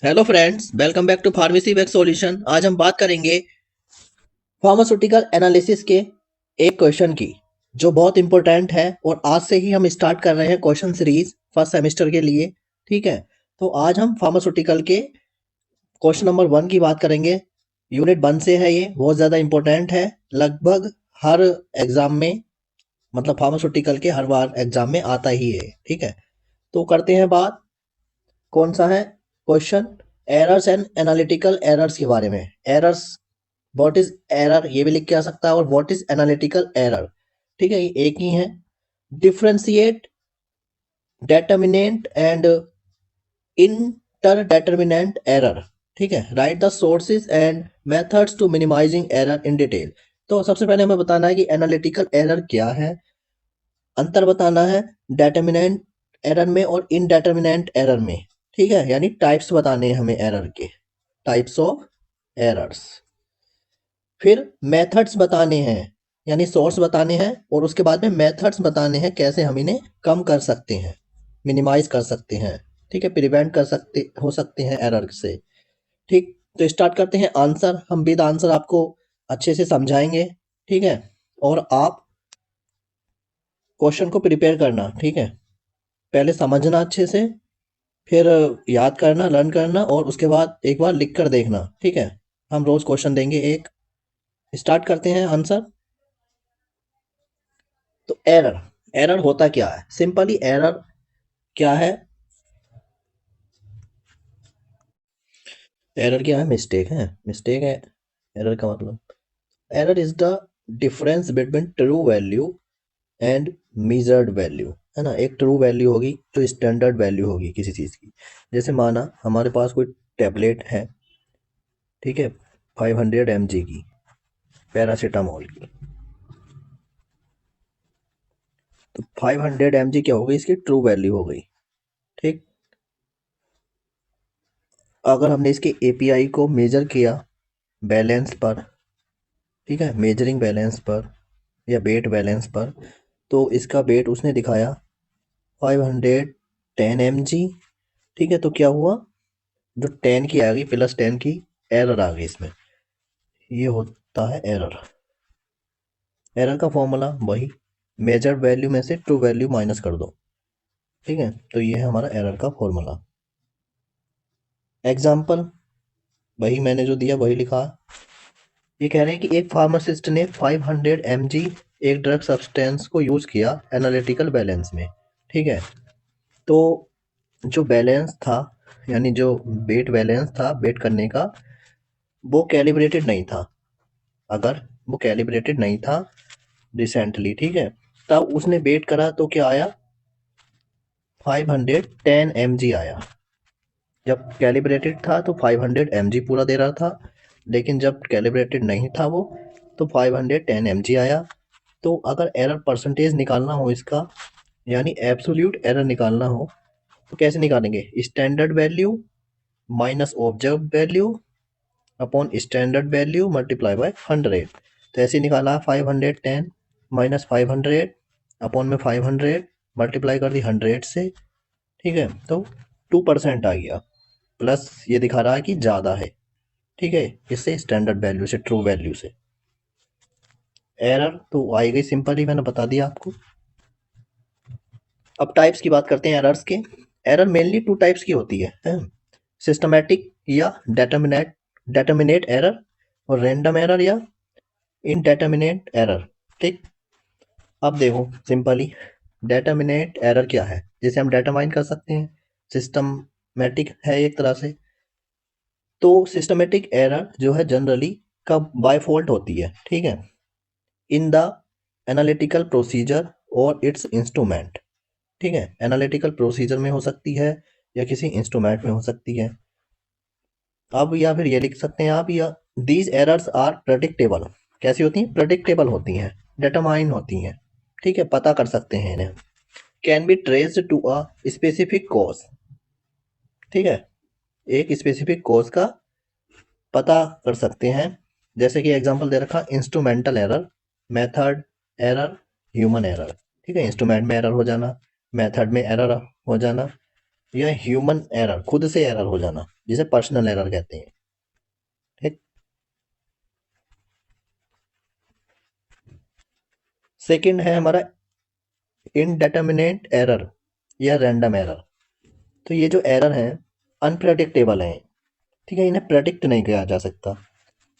Hello friends, welcome back to pharmacy back solution. आज हम बात करेंगे फार्मास्यूटिकल एनालिसिस के एक क्वेश्चन की जो बहुत इंपॉर्टेंट है और आज से ही हम स्टार्ट कर रहे हैं क्वेश्चन सीरीज फर्स्ट सेमेस्टर के लिए। ठीक है, तो आज हम फार्मास्यूटिकल के क्वेश्चन नंबर 1 की बात करेंगे। यूनिट 1 से है, ये बहुत ज़्यादा इंपॉर्टेंट है। लगभग हर एग्जाम में, मतलब फार्मास्यूटिकल के हर बार एग्जाम में आता ही है। ठीक है, तो करते हैं बात। कौन सा है question? Errors and analytical errors के बारे में। एरर्स, व्हाट इज एरर, ये भी लिख के आ सकता है, और व्हाट इज एनालिटिकल एरर। ठीक है, ये एक ही है। Differentiate determinate and indeterminate error. ठीक है, write the sources and methods to minimising error in detail. तो सबसे पहले हमें बताना है कि एनालिटिकल एरर क्या है, अंतर बताना है डेटर्मिनेंट एरर में और इनडेटर्मिनेंट एरर में। ठीक है, यानी टाइप्स बताने हैं हमें एरर के, टाइप्स ऑफ एरर्स। फिर मेथड्स बताने हैं, यानी सोर्स बताने हैं, और उसके बाद में मेथड्स बताने हैं कैसे हम इन्हें कम कर सकते हैं, मिनिमाइज कर सकते हैं। ठीक है, प्रिवेंट कर सकते हो सकते हैं एरर से। ठीक, तो स्टार्ट करते हैं। आंसर हम विद आंसर आपको अच्छे से समझाएंगे। ठीक है, और आप क्वेश्चन को प्रिपेयर करना। ठीक है, पहले समझना अच्छे से, फिर याद करना, लर्न करना, और उसके बाद एक बार लिख कर देखना। ठीक है, हम रोज क्वेश्चन देंगे एक। स्टार्ट करते हैं आंसर। तो एरर, एरर होता क्या है? सिंपली एरर क्या है? एरर क्या है? मिस्टेक है, मिस्टेक है एरर का मतलब। Error is the difference between true value and measured value. है ना, एक ट्रू वैल्यू होगी जो स्टैंडर्ड वैल्यू होगी किसी चीज़ की। जैसे माना हमारे पास कोई टैबलेट है, ठीक है, 500 mg की, पैरासीटामोल की। तो 500 mg क्या हो गई? इसकी ट्रू वैल्यू हो गई। ठीक, अगर हमने इसके एपीआई को मेजर किया बैलेंस पर, ठीक है, मेजरिंग बैलेंस पर या वेट बैलेंस पर, तो इसका वेट उसने दिखाया 510 mg। ठीक है, तो क्या हुआ? जो 10 की आ गई, प्लस 10 की एरर आ गई इसमें। ये होता है एरर। एरर का फॉर्मूला वही, मेजर्ड वैल्यू में से ट्रू वैल्यू माइनस कर दो। ठीक है, तो ये है हमारा एरर का फॉर्मूला। एग्जाम्पल वही मैंने जो दिया वही लिखा। ये कह रहे हैं कि एक फार्मासिस्ट ने 500 mg एक ड्रग सब्सटेंस को यूज किया एनालिटिकल बैलेंस में। ठीक है, तो जो बैलेंस था, यानी जो वेट बैलेंस था वेट करने का, वो कैलिब्रेटेड नहीं था। अगर वो कैलिब्रेटेड नहीं था रिसेंटली, ठीक है, तब उसने वेट करा तो क्या आया? 510 mg आया। जब कैलिब्रेटेड था तो 500 mg पूरा दे रहा था, लेकिन जब कैलिब्रेटेड नहीं था वो, तो 510 mg आया। तो अगर एरर परसेंटेज निकालना हो इसका, यानी एब्सोल्यूट एरर निकालना हो, तो कैसे निकालेंगे? Standard value minus observe value upon standard value multiply by 100। तो ऐसे निकाला 510 माइनस 500 अपॉन में 500 मल्टीप्लाई कर दी 100 से। ठीक है, तो 2% आ गया, प्लस ये दिखा रहा है कि ज़्यादा है। ठीक है, इससे स्टैंडर्ड वैल्यू से, ट्रू वैल्यू से। एरर तो आई गई, सिंपल ही मैंने बता दिया आपको। अब टाइप्स की बात करते हैं एरर्स के। एरर मेनली 2 टाइप्स की होती है, सिस्टमैटिक या डेटर्मिनेट एरर, और रैंडम एरर या इनडेटर्मिनेट एरर। ठीक, अब देखो सिंपली डेटर्मिनेट एरर क्या है, जिसे हम डेटरमाइन कर सकते हैं। सिस्टमैटिक है एक तरह से। तो सिस्टमैटिक एरर जो है जनरली कब बाय फॉल्ट होती है, ठीक है, इन द एनालिटिकल प्रोसीजर और इट्स इंस्ट्रूमेंट। ठीक है, एनालिटिकल प्रोसीजर में हो सकती है या किसी इंस्ट्रूमेंट में हो सकती है। अब या फिर ये लिख सकते हैं आप, या दीज एरर्स आर प्रेडिक्टेबल। कैसी होती हैं? प्रेडिक्टेबल होती हैं, डेटरमाइन होती हैं। ठीक है, पता कर सकते हैं इन्हें। Can be traced to a specific cause. ठीक है, एक स्पेसिफिक कॉज का पता कर सकते हैं। जैसे कि एग्जांपल दे रखा, instrumental error, method error, human error. ठीक है, इंस्ट्रूमेंट में एरर हो जाना, मेथड में एरर हो जाना, या ह्यूमन एरर, खुद से एरर हो जाना, जिसे पर्सनल एरर कहते हैं। ठीक। सेकंड है हमारा इनडेटर्मिनेट एरर या रैंडम एरर। तो ये जो एरर है अनप्रेडिक्टेबल है। ठीक है, इन्हें प्रेडिक्ट नहीं किया जा सकता,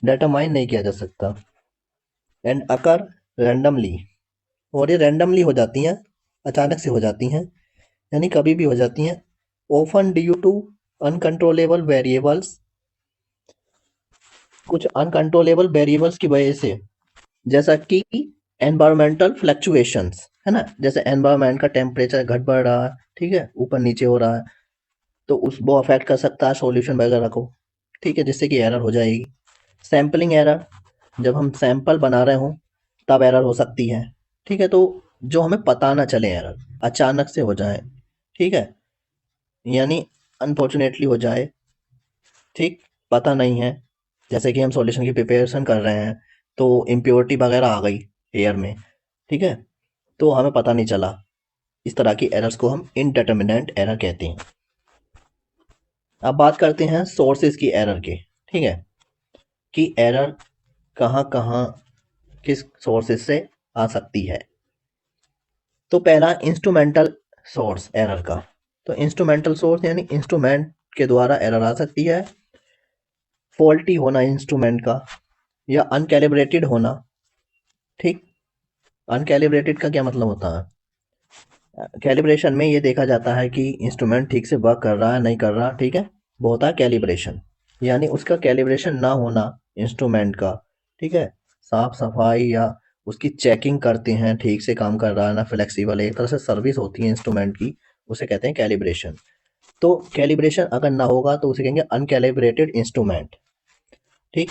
डेटरमाइन नहीं किया जा सकता, एंड अकर रैंडमली, और ये रैंडमली हो जाती हैं, अचानक से हो जाती हैं, यानी कभी भी हो जाती हैं। Often due to uncontrollable variables, कुछ अनकंट्रोलेबल वेरिएबल्स की वजह से, जैसा कि एनवायरमेंटल फ्लक्चुएशंस, है ना, जैसे एनवायरमेंट का टेम्परेचर घट बढ़ रहा है, ठीक है, ऊपर नीचे हो रहा है, तो उस वो अफेक्ट कर सकता है सॉल्यूशन वगैरह को। ठीक है, जिससे कि एरर हो जाएगी। सैम्पलिंग एरर, जब हम सैंपल बना रहे हों तब एरर हो सकती है। ठीक है, तो जो हमें पता ना चले, एरर अचानक से हो जाए, ठीक है, यानी अनफॉर्चुनेटली हो जाए, ठीक, पता नहीं है, जैसे कि हम सॉल्यूशन की प्रिपरेशन कर रहे हैं तो इम्प्योरिटी वगैरह आ गई एयर में, ठीक है, तो हमें पता नहीं चला। इस तरह की एरर्स को हम इनडिटर्मिनेंट एरर कहते हैं। अब बात करते हैं सोर्सेज की एरर के। ठीक है, कि एरर कहाँ कहाँ किस सोर्सेज से आ सकती है। तो पहला इंस्ट्रूमेंटल सोर्स एरर का। तो इंस्ट्रूमेंटल सोर्स यानी इंस्ट्रूमेंट के द्वारा एरर आ सकती है। फॉल्टी होना इंस्ट्रूमेंट का, या अनकैलिब्रेटेड होना। ठीक, अनकैलिब्रेटेड का क्या मतलब होता है? कैलिब्रेशन में ये देखा जाता है कि इंस्ट्रूमेंट ठीक से वर्क कर रहा है नहीं कर रहा, ठीक है, वो होता है कैलिब्रेशन। यानी उसका कैलिब्रेशन ना होना इंस्ट्रूमेंट का, ठीक है, साफ सफाई या उसकी चेकिंग करते हैं ठीक से काम कर रहा है ना, फ्लेक्सिबल, एक तरह से सर्विस होती है इंस्ट्रूमेंट की, उसे कहते हैं कैलिब्रेशन। तो कैलिब्रेशन अगर ना होगा तो उसे कहेंगे अनकैलिब्रेटेड इंस्ट्रूमेंट। ठीक,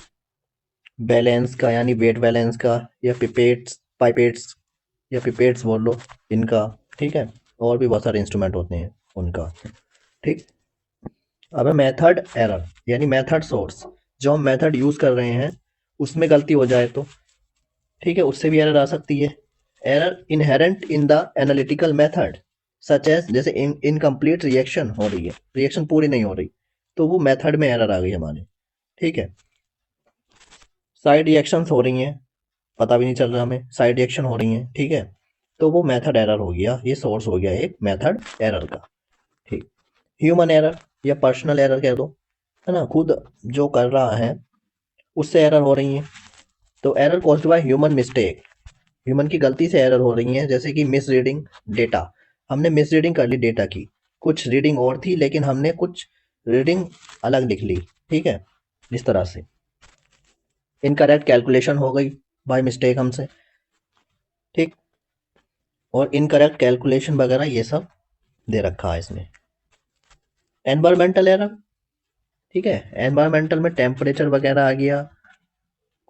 बैलेंस का यानी वेट बैलेंस का, या पिपेट्स पाइपेट्स, या पिपेट्स बोल लो इनका, ठीक है, और भी बहुत सारे इंस्ट्रूमेंट होते हैं उनका। ठीक, अब है मेथड एरर यानी मेथड सोर्स, जो हम मेथड यूज कर रहे हैं उसमें गलती हो जाए तो, ठीक है, उससे भी एरर आ सकती है। Error inherent in the analytical method, such as, जैसे इनकम्प्लीट रिएक्शन हो रही है, रिएक्शन पूरी नहीं हो रही, तो वो मेथड में एरर आ गई हमारे। ठीक है, साइड रिएक्शंस हो रही हैं, पता भी नहीं चल रहा हमें, साइड रिएक्शन हो रही हैं, ठीक है, तो वो मेथड एरर हो गया, ये सोर्स हो गया एक मेथड एरर का। ठीक, ह्यूमन एरर या पर्सनल एरर कह दो, है ना, खुद जो कर रहा है उससे एरर हो रही है। तो error caused by human mistake, human की गलती से एरर हो रही है, जैसे कि मिस रीडिंग डेटा, हमने मिस रीडिंग कर ली डेटा की, कुछ रीडिंग और थी लेकिन हमने कुछ रीडिंग अलग लिख ली, ठीक है, इस तरह से। इनकरेक्ट कैलकुलेशन हो गई बाय मिस्टेक हमसे, ठीक, और इनकरेक्ट कैलकुलेशन वगैरह ये सब दे रखा है इसमें। एनवायरमेंटल एरर, ठीक है, एनवायरमेंटल में टेम्परेचर वगैरह आ गया,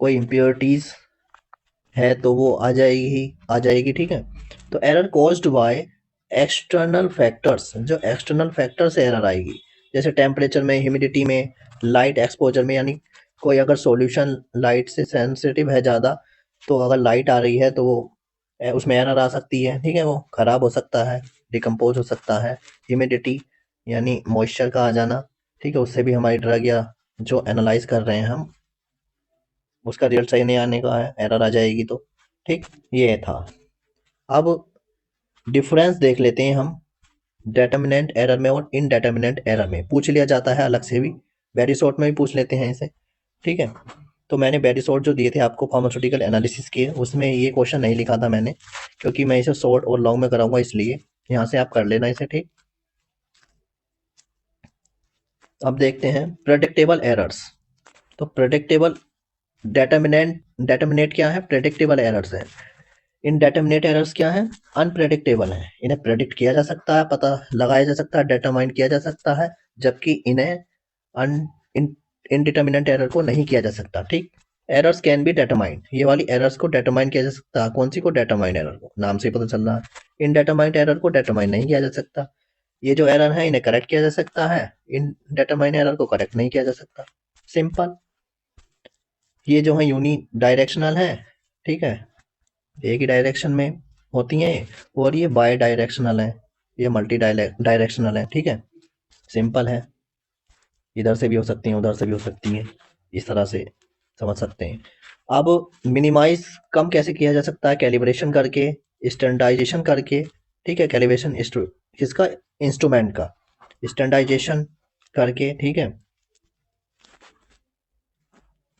कोई इम्प्योरिटीज है तो वो आ जाएगी ही आ जाएगी, ठीक है। तो error caused by external factors, जो एक्सटर्नल फैक्टर से एरर आएगी, जैसे टेम्परेचर में, ह्यूमिडिटी में, लाइट एक्सपोजर में, यानी कोई अगर सॉल्यूशन लाइट से सेंसिटिव है ज़्यादा, तो अगर लाइट आ रही है तो वो उसमें एरर आ सकती है, ठीक है, वो ख़राब हो सकता है, डिकम्पोज हो सकता है। ह्यूमिडिटी यानी मॉइस्चर का आ जाना, ठीक है, उससे भी हमारी ड्रग या जो एनालाइज कर रहे हैं हम, उसका रिजल्ट सही नहीं आने का है, एरर आ जाएगी तो। ठीक, ये था। अब डिफरेंस देख लेते हैं हम डेटर्मिनेंट एरर में और इनडेटर्मिनेंट एरर में, पूछ लिया जाता है अलग से भी, वेरी शॉर्ट में भी पूछ लेते हैं इसे, ठीक है। तो मैंने वेरी शॉर्ट जो दिए थे आपको फार्मास्यूटिकल एनालिसिस के, उसमें ये क्वेश्चन नहीं लिखा था मैंने, क्योंकि मैं इसे शॉर्ट और लॉन्ग में कराऊंगा, इसलिए यहाँ से आप कर लेना इसे, ठीक। अब देखते हैं प्रेडिक्टेबल एरर्स। तो प्रेडिक्टेबल डेटर्मिनेट क्या है? प्रेडिक्टेबल एरर्स है। इनडेटर्मिनेट एरर्स क्या है? अनप्रेडिक्टेबल है, इन्हें प्रेडिक्ट किया जा सकता है, पता लगाया जा सकता है, डेटरमाइन किया जा सकता है, जबकि इन्हें अन इनडिटर्मिनेंट एरर को नहीं किया जा सकता, ठीक। एरर्स कैन बी डेटरमाइंड, ये वाली एरर्स को डेटरमाइन किया जा सकता है, कौन सी को? डेटरमाइन एरर को, नाम से ही पता चल रहा है। इनडेटरमाइंड एरर को डेटरमाइन नहीं किया जा सकता। ये जो एरर है इन्हें करेक्ट किया जा सकता है, इनडेटरमाइंड एरर को करेक्ट नहीं किया जा सकता, सिंपल। ये जो है यूनी डायरेक्शनल है, ठीक है, एक ही डायरेक्शन में होती हैं, और ये बाय डायरेक्शनल है, ये मल्टी डायरेक्शनल है, ठीक है। सिंपल है, इधर से भी हो सकती हैं उधर से भी हो सकती हैं, इस तरह से समझ सकते हैं। अब मिनिमाइज कम कैसे किया जा सकता है? कैलिब्रेशन करके, स्टैंडर्डाइजेशन करके, ठीक है। कैलिब्रेशन किसका? इंस्ट्रूमेंट का। स्टैंडर्डाइजेशन करके, ठीक है।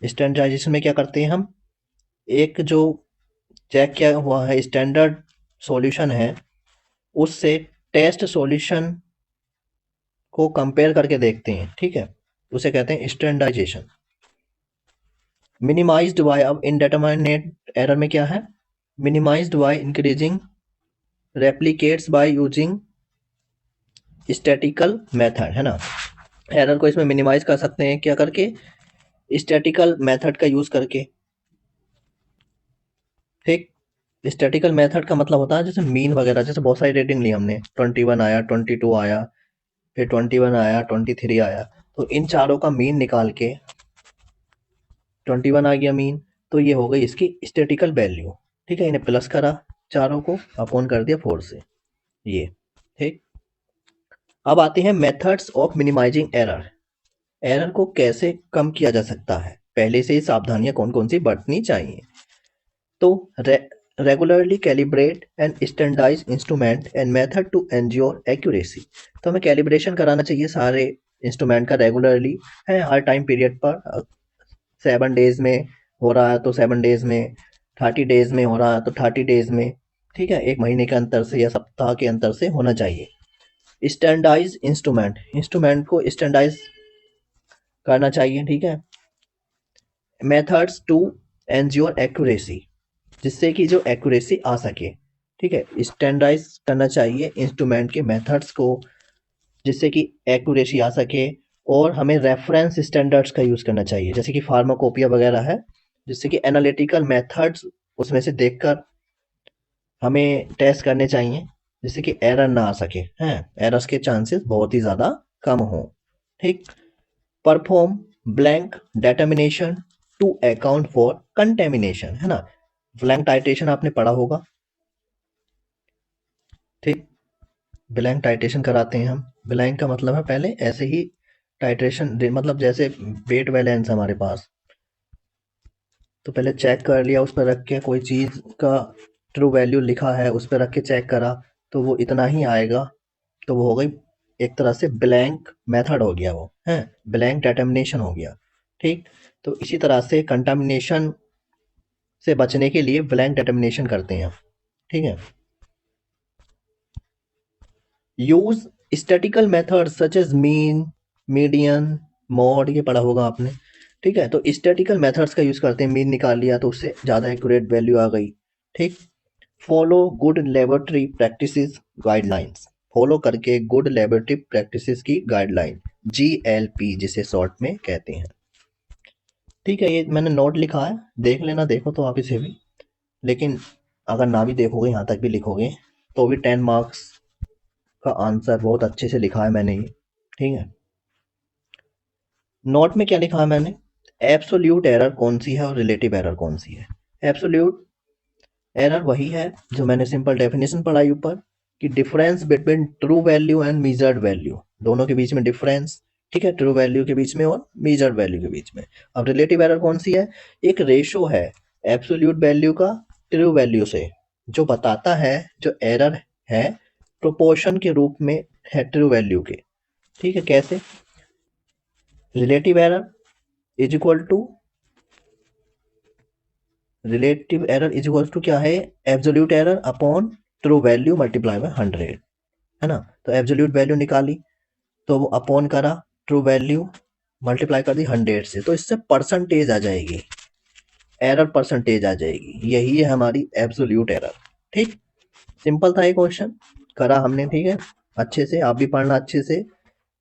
स्टैंडर्डाइजेशन में क्या करते हैं हम? एक जो चेक किया हुआ है स्टैंडर्ड सॉल्यूशन है, उससे टेस्ट सॉल्यूशन को कंपेयर करके देखते हैं, ठीक है। उसे कहते हैं स्टैंडर्डाइजेशन। मिनिमाइज्ड बाय, अब इनडेटरमिनेट एरर में क्या है? Minimised by increasing replicates by using statistical method, है ना। एरर को इसमें मिनिमाइज कर सकते हैं क्या करके? स्टैटिकल मेथड का यूज करके, ठीक। स्टैटिकल मेथड का मतलब होता है जैसे मीन वगैरह, जैसे बहुत सारी रेटिंग ली हमने, 21 आया, 22 आया, फिर 21 आया, 23 आया, तो इन चारों का मीन निकाल के 21 आ गया मीन, तो ये हो गई इसकी स्टैटिकल वैल्यू, ठीक है। इन्हें प्लस करा, चारों को अपॉन कर दिया 4 से, ये, ठीक। अब आते हैं methods of minimising error. Error को कैसे कम किया जा सकता है, पहले से ही सावधानियां कौन कौन सी बरतनी चाहिए। तो regularly calibrate and standardise instrument and method to ensure accuracy. तो हमें कैलिब्रेशन कराना चाहिए सारे इंस्ट्रूमेंट का रेगुलरली, है, हर टाइम पीरियड पर। 7 डेज में हो रहा है तो 7 डेज में, 30 डेज में हो रहा है तो 30 डेज में, ठीक है। एक महीने के अंतर से या सप्ताह के अंतर से होना चाहिए। स्टैंडर्डाइज इंस्ट्रूमेंट, इंस्ट्रूमेंट को स्टैंडर्डाइज करना चाहिए, ठीक है। मेथड्स टू एंश्योर एक्यूरेसी, जिससे कि जो एक्यूरेसी आ सके, ठीक है। स्टैंडर्डाइज करना चाहिए इंस्ट्रूमेंट के मेथड्स को, जिससे कि एक्यूरेसी आ सके। और हमें रेफरेंस स्टैंडर्ड्स का यूज़ करना चाहिए, जैसे कि फार्माकोपिया वगैरह है, जिससे कि एनालिटिकल मेथड्स उसमें से देखकर हमें टेस्ट करने चाहिए, जिससे कि एरर ना आ सके, हैं, एरर्स के चांसेस बहुत ही ज़्यादा कम हो, ठीक। Perform blank determination to account for contamination, है ना। ब्लैंक टाइट्रेशन आपने पढ़ा होगा, ठीक। ब्लैंक टाइट्रेशन कराते हैं हम। ब्लैंक का मतलब है पहले ऐसे ही टाइट्रेशन, मतलब जैसे वेट बैलेंस हमारे पास, तो पहले चेक कर लिया, उस पर रख के कोई चीज़ का ट्रू वैल्यू लिखा है उस पर रख के चेक करा, तो वो इतना ही आएगा, तो वो हो गई एक तरह से ब्लैंक मेथड हो गया, वो है ब्लैंक डिटर्मिनेशन हो गया, ठीक। तो इसी तरह से कंटामिनेशन से बचने के लिए ब्लैंक डिटर्मिनेशन करते हैं, ठीक है। Use statical method such as mean, median, mode, ये पढ़ा होगा आपने, ठीक है। तो स्टैटिकल मेथड्स का यूज करते हैं, मीन निकाल लिया तो उससे ज़्यादा एक्यूरेट वैल्यू आ गई, ठीक। Follow good laboratory practices guidelines, follow करके गुड लेबोरेटरी प्रैक्टिसेस की गाइडलाइन, GLP जिसे शॉर्ट में कहते हैं, ठीक है। ये मैंने नोट लिखा है, देख लेना, देखो तो आप इसे भी, लेकिन अगर ना भी देखोगे, यहाँ तक भी लिखोगे, तो भी 10 मार्क्स का आंसर बहुत अच्छे से लिखा है मैंने ये, ठीक है। नोट में क्या लिखा है मैंने? एब्सोल्यूट एरर कौन सी है और रिलेटिव एरर कौन सी है? एब्सोल्यूट एरर वही है जो मैंने सिंपल डेफिनेशन पढ़ाई ऊपर, कि difference between true value and measured value, दोनों के बीच में डिफरेंस, ठीक है, ट्रू वैल्यू के बीच में और मीजर्ड वैल्यू के बीच में। अब रिलेटिव एरर कौन सी है? एक रेशो है एब्सोल्यूट वैल्यू का ट्रू वैल्यू से, जो बताता है जो एरर है प्रोपोर्शन के रूप में है ट्रू वैल्यू के, ठीक है। कैसे? Relative error is equal to, relative error is equal to क्या है? Absolute error upon true value multiply by 100, है ना। तो एब्सोल्यूट वैल्यू निकाली, तो वो अपॉन करा ट्रू वैल्यू, मल्टीप्लाई कर दी 100 से, तो इससे परसेंटेज आ जाएगी, एरर परसेंटेज आ जाएगी, यही है हमारी एब्सोल्यूट एरर, ठीक। सिंपल था ये क्वेश्चन, करा हमने, ठीक है। अच्छे से आप भी पढ़ना, अच्छे से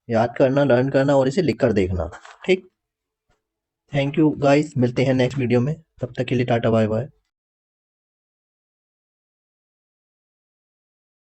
याद करना, लर्न करना और इसे लिख कर देखना, ठीक। थैंक यू गाइस, मिलते हैं नेक्स्ट वीडियो में, तब तक के लिए टाटा बाय बाय।